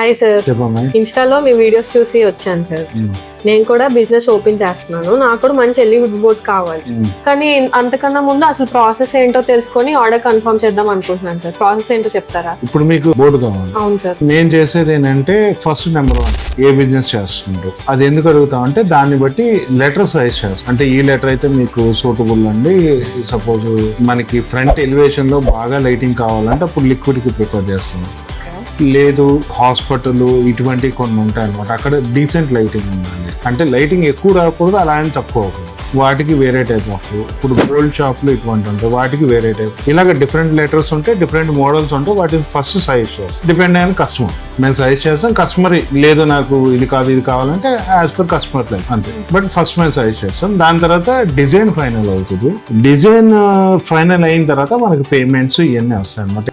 Hi sir, ఇన్స్టాలో మీ videos చూసి వచ్చాను సార్. నేను కూడా బిజినెస్ ఓపెన్ చేస్తున్నాను. నాకు కూడా మంచి ఎల్ఈడి బోర్డ్ కావాలి. కానీ అంతకన్నా ముందు అసలు ప్రాసెస్ ఏంటో తెలుసుకొని ఆర్డర్ కన్ఫర్మ్ చేద్దాం అనుకుంటున్నాను సార్. ప్రాసెస్ ఏంటో చెప్తారా? ఇప్పుడు మీకు బోర్డు కావాలి. అవును సార్. నేను చేసేది ఏంటంటే ఫస్ట్ నెంబర్ 1 ఏ బిజినెస్ చేస్తుండ్రు అది ఎందుకు అడుగుతాం అంటే దాన్ని బట్టి లెటర్ సైజ్ చేస్తాం. అంటే ఈ లెటర్ అయితే మీకు సూటబుల్ అండి. సపోజ్ మనకి ఫ్రంట్ ఎలివేషన్ లో బాగా లైటింగ్ కావాలంటే అప్పుడు లిక్విడ్ కి ప్రిఫర్ చేస్తున్నాం. లేదు హాస్పిటల్ ఇటువంటి కొన్ని ఉంటాయి అనమాట. అక్కడ డీసెంట్ లైటింగ్ ఉండాలి. అంటే లైటింగ్ ఎక్కువ రాకూడదు, అలా అని తక్కువ అవ్వకూడదు. వాటికి వేరే టైప్ ఆఫ్, ఇప్పుడు గోల్డ్ షాప్లు ఇటువంటి ఉంటాయి, వాటికి వేరే టైప్. ఇలాగ డిఫరెంట్ లెటర్స్ ఉంటాయి, డిఫరెంట్ మోడల్స్ ఉంటాయి. వాటిని ఫస్ట్ సైజ్ చేస్తాం. డిపెండ్ అయిన కస్టమర్. మేము సైజ్ చేస్తాం. కస్టమర్ లేదు నాకు ఇది కాదు ఇది కావాలంటే యాజ్ పర్ కస్టమర్ లైక్ అంతే. బట్ ఫస్ట్ మేము సైజ్ చేస్తాం. దాని తర్వాత డిజైన్ ఫైనల్ అవుతుంది. డిజైన్ ఫైనల్ అయిన తర్వాత మనకి పేమెంట్స్ ఇవన్నీ వస్తాయి అనమాట.